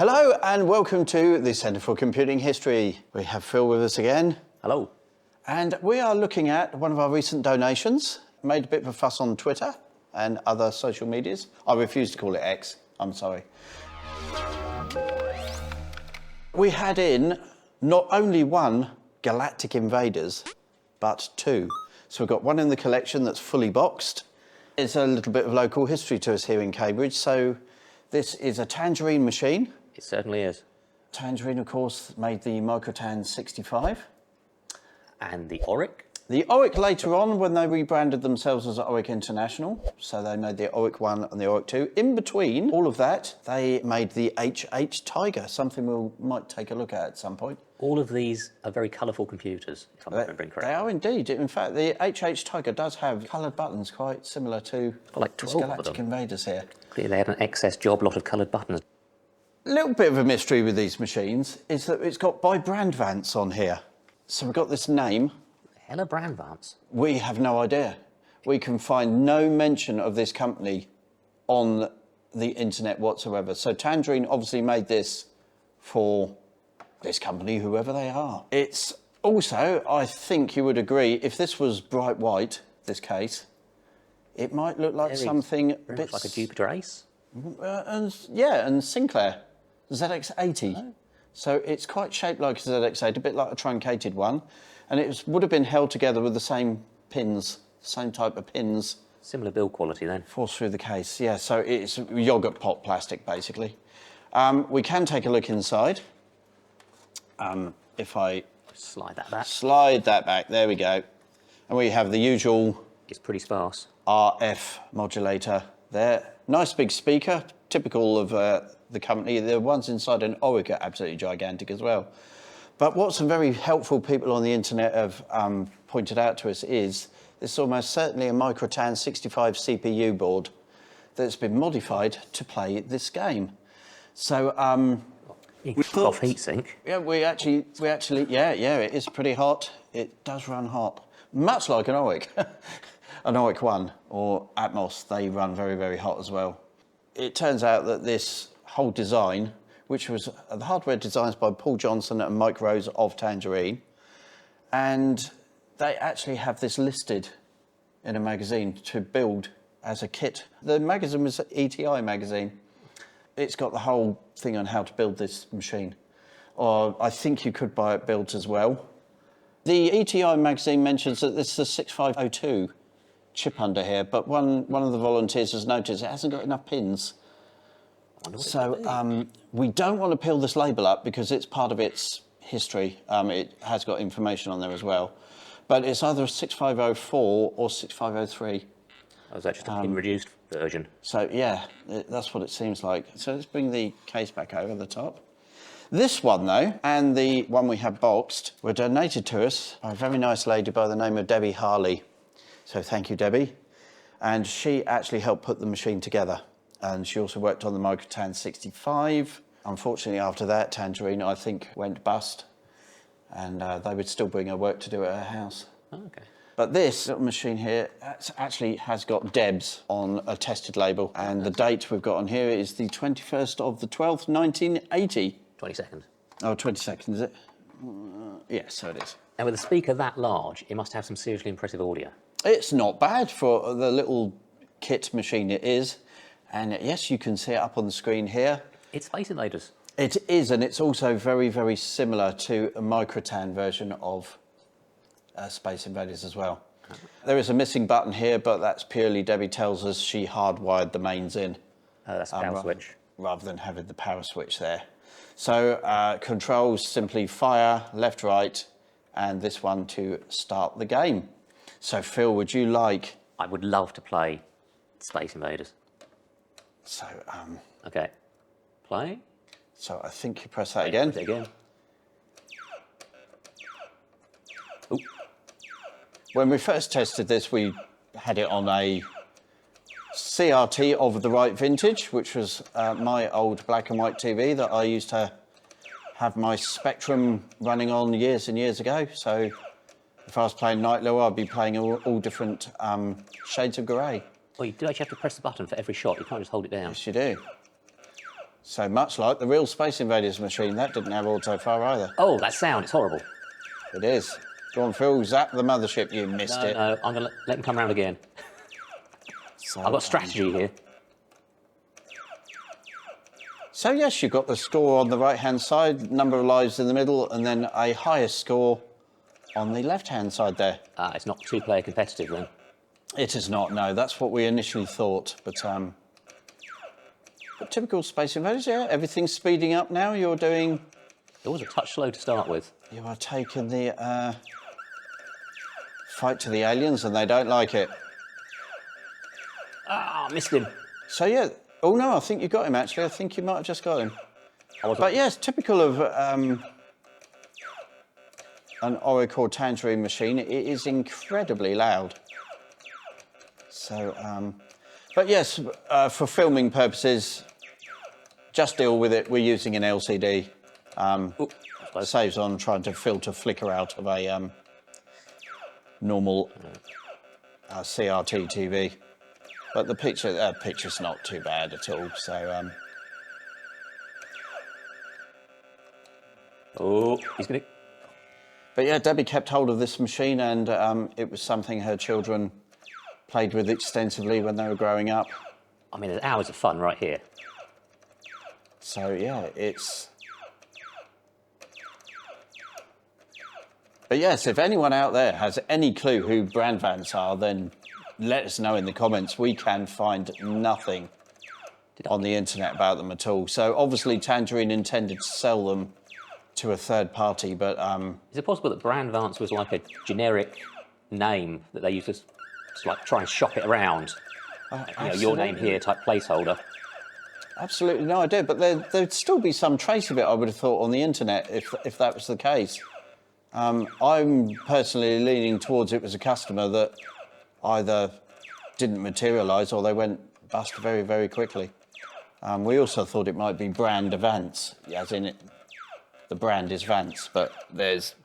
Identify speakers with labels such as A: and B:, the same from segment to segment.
A: Hello and welcome to the Centre for Computing History. We have Phil with us again.
B: Hello.
A: And we are looking at one of our recent donations. Made a bit of a fuss on Twitter and other social medias. I refuse to call it X, I'm sorry. We had in not only one Galactic Invaders, but two. So we've got one in the collection that's fully boxed. It's a little bit of local history to us here in Cambridge. So this is a Tangerine machine.
B: It certainly is.
A: Tangerine, of course, made the Microtan 65.
B: And the Auric.
A: The Auric later on, when they rebranded themselves as Auric International, so they made the Auric 1 and the Auric 2. In between all of that, they made the HH Tiger, something we might take a look at some point.
B: All of these are very colourful computers, if I'm remembering correctly.
A: They are indeed. In fact, the HH Tiger does have coloured buttons quite similar to
B: like
A: this Galactic Invaders here.
B: Clearly they had an excess job lot of coloured buttons.
A: A little bit of a mystery with these machines is that it's got by Brand Vance on here. So we've got this name.
B: Hella Brand Vance.
A: We have no idea. We can find no mention of this company on the internet whatsoever. So Tangerine obviously made this for this company, whoever they are. It's also, I think you would agree, if this was bright white, this case, it might look like something
B: very much like a Jupiter Ace.
A: and Sinclair, ZX80. Oh. So it's quite shaped like a ZX8, a bit like a truncated one. And it would have been held together with the same pins, same type of pins.
B: Similar build quality then.
A: Forced through the case, yeah. So it's yoghurt pot plastic, basically. We can take a look inside. If I...
B: Slide that back.
A: Slide that back, there we go. And we have the usual...
B: It's pretty sparse.
A: RF modulator there. Nice big speaker, typical of the company. The ones inside an Auric are absolutely gigantic as well. But what some very helpful people on the internet have pointed out to us is this is almost certainly a Microtan 65 CPU board that's been modified to play this game. So
B: we thought, off heatsink.
A: Yeah, we actually, it is pretty hot. It does run hot, much like an Auric, an Auric 1 or Atmos. They run very, very hot as well. It turns out that this whole design, which was the hardware designs by Paul Johnson and Mike Rose of Tangerine. And they actually have this listed in a magazine to build as a kit. The magazine was ETI magazine. It's got the whole thing on how to build this machine. Or I think you could buy it built as well. The ETI magazine mentions that this is a 6502 chip under here, but one of the volunteers has noticed it hasn't got enough pins. So we don't want to peel this label up because it's part of its history. It has got information on there as well. But it's either a 6504 or 6503.
B: Oh, is that just a reduced version?
A: So yeah, that's what it seems like. So let's bring the case back over the top. This one though, and the one we have boxed, were donated to us by a very nice lady by the name of Debbie Harley. So thank you, Debbie. And she actually helped put the machine together. And she also worked on the Microtan 65. Unfortunately, after that, Tangerine, I think, went bust. And they would still bring her work to do at her house.
B: Oh, okay.
A: But this little machine here actually has got Debs on a tested label. And the date we've got on here is the 21st of the 12th, 1980.
B: 22nd.
A: Oh, 22nd, is it? Yeah, so it is.
B: Now, with a speaker that large, it must have some seriously impressive audio.
A: It's not bad for the little kit machine it is. And yes, you can see it up on the screen here.
B: It's Space Invaders.
A: It is, and it's also very, very similar to a Microtan version of Space Invaders as well. There is a missing button here, but that's purely, Debbie tells us, she hardwired the mains in.
B: That's a power switch.
A: Rather than having the power switch there. So controls simply fire, left, right, and this one to start the game. So Phil, would you like...
B: I would love to play Space Invaders.
A: So,
B: okay, play.
A: So I think you press that again.
B: Again.
A: Ooh. When we first tested this, we had it on a CRT of the right vintage, which was my old black and white TV that I used to have my Spectrum running on years and years ago. So if I was playing Night Lure, I'd be playing all different shades of grey.
B: Well, you do actually have to press the button for every shot. You can't just hold it down.
A: Yes, you do. So much like the real Space Invaders machine, that didn't have auto-fire either.
B: Oh, that sound, it's horrible.
A: It is. Go on, Phil, zap the mothership, you missed it.
B: No, I'm going to let him come round again.
A: So,
B: I've got strategy here.
A: So yes, you've got the score on the right-hand side, number of lives in the middle, and then a higher score on the left-hand side there.
B: It's not two-player competitive then.
A: It is not, no. That's what we initially thought, but typical Space Invaders, yeah. Everything's speeding up now. You're doing...
B: It was a touch slow to start with.
A: You are taking the fight to the aliens, and they don't like it.
B: Missed him.
A: So yeah. Oh no, I think you got him actually. I think you might have just got him. But yes, typical of an Oracle Tangerine machine. It is incredibly loud. So, but yes, for filming purposes, just deal with it. We're using an LCD. Saves on trying to filter flicker out of a normal CRT TV. But the picture's not too bad at all. So,
B: oh, he's going to...
A: But yeah, Debbie kept hold of this machine, and it was something her children played with extensively when they were growing up.
B: I mean, there's hours of fun right here.
A: So yeah, it's... But yes, if anyone out there has any clue who Brand Vance are, then let us know in the comments. We can find nothing on the internet about them at all. So obviously Tangerine intended to sell them to a third party, but...
B: Is it possible that Brand Vance was like a generic name that they used to like try and shop it around? Your name here type placeholder.
A: Absolutely no idea, but there'd still be some trace of it, I would have thought, on the internet if that was the case. I'm personally leaning towards it was a customer that either didn't materialise or they went bust very, very quickly. We also thought it might be Brand Vance, as in the brand is Vance, but there's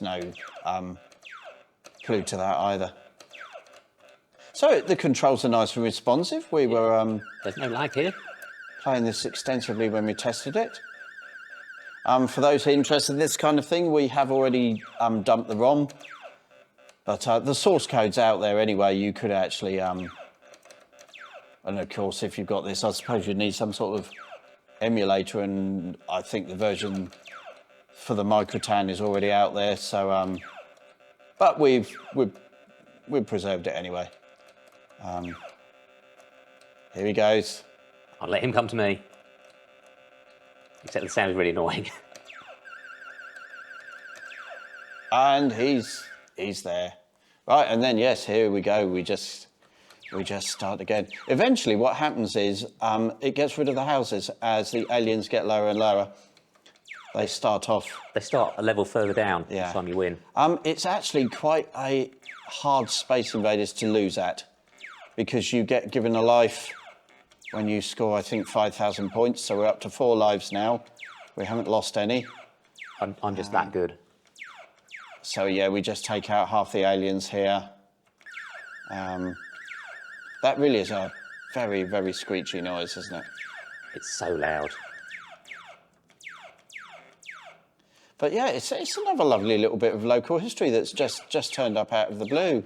A: no clue to that either. So the controls are nice and responsive. We were
B: There's no lag here.
A: playing this extensively when we tested it. For those interested in this kind of thing, we have already dumped the ROM. But the source code's out there anyway. You could actually, and of course, if you've got this, I suppose you'd need some sort of emulator, and I think the version for the Microtan is already out there. So, but we've preserved it anyway. Here he goes.
B: I'll let him come to me. Except the sound is really annoying.
A: And he's there. Right, and then yes, here we go. We just start again. Eventually what happens is it gets rid of the houses as the aliens get lower and lower. They start off.
B: They start a level further down each time you win.
A: It's actually quite a hard Space Invaders to lose at, because you get given a life when you score, I think, 5,000 points. So we're up to 4 lives now. We haven't lost any.
B: I'm just that good.
A: So yeah, we just take out half the aliens here. That really is a very, very screechy noise, isn't it?
B: It's so loud.
A: But yeah, it's another lovely little bit of local history that's just turned up out of the blue.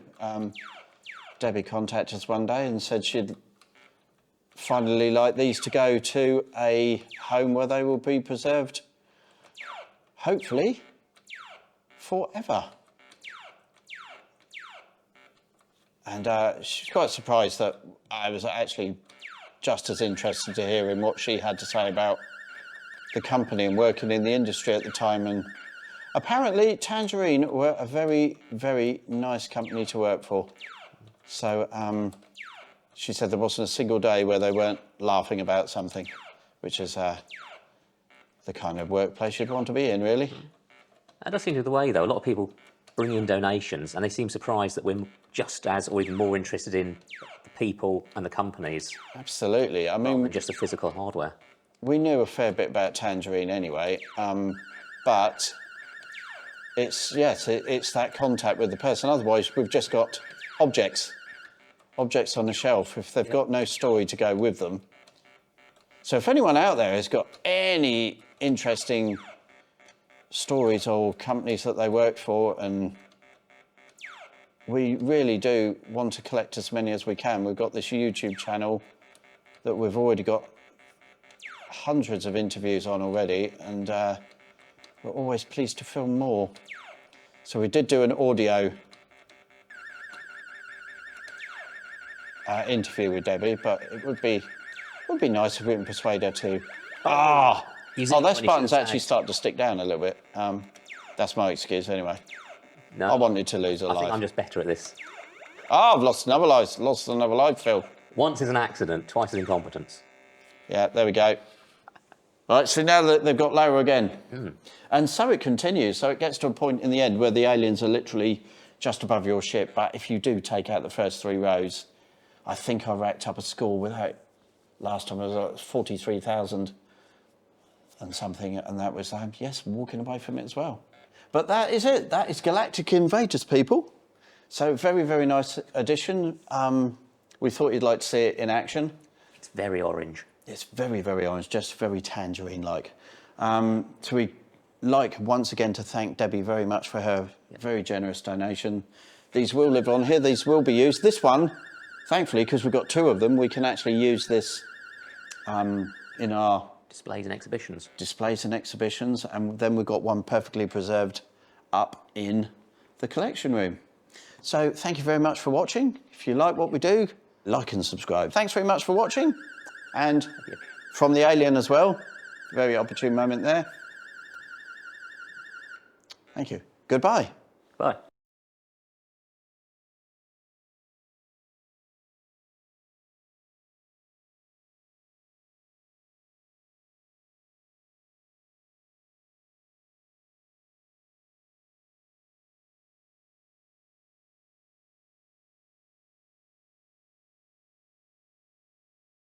A: Debbie contacted us one day and said she'd finally like these to go to a home where they will be preserved, hopefully, forever. And she's quite surprised that I was actually just as interested to hear in what she had to say about the company and working in the industry at the time. And apparently Tangerine were a very, very nice company to work for. So she said there wasn't a single day where they weren't laughing about something, which is the kind of workplace you'd want to be in, really.
B: That does seem to be the way, though. A lot of people bring in donations and they seem surprised that we're just as or even more interested in the people and the companies.
A: Absolutely. I mean,
B: than just the physical hardware.
A: We knew a fair bit about Tangerine anyway, but it's that contact with the person. Otherwise, we've just got objects on the shelf. If they've got no story to go with them. So if anyone out there has got any interesting stories or companies that they work for, and we really do want to collect as many as we can. We've got this YouTube channel that we've already got hundreds of interviews on already, and we're always pleased to film more. So we did do an audio interview with Debbie, but it would be nice if we can persuade her to. This button's actually starting to stick down a little bit. That's my excuse anyway.
B: No,
A: I wanted to lose a life.
B: I think I'm just better at this.
A: I've lost another life, Phil.
B: Once is an accident, twice is incompetence.
A: Yeah, there we go. Right, so now that they've got lower again. And so it continues. So it gets to a point in the end where the aliens are literally just above your ship. But if you do take out the first 3 rows, I think I racked up a score without, last time it was like 43,000 and something. And that was, yes, walking away from it as well. But that is it. That is Galactic Invaders, people. So very, very nice addition. We thought you'd like to see it in action.
B: It's very orange.
A: It's very, very orange, just very Tangerine-like. So we like once again to thank Debbie very much for her very generous donation. These will live on here. These will be used. This one, thankfully, because we've got 2 of them, we can actually use this in our
B: displays and exhibitions.
A: And then we've got one perfectly preserved up in the collection room. So thank you very much for watching. If you like what we do, like and subscribe. Thanks very much for watching. And from the alien as well, very opportune moment there. Thank you. Goodbye.
B: Bye.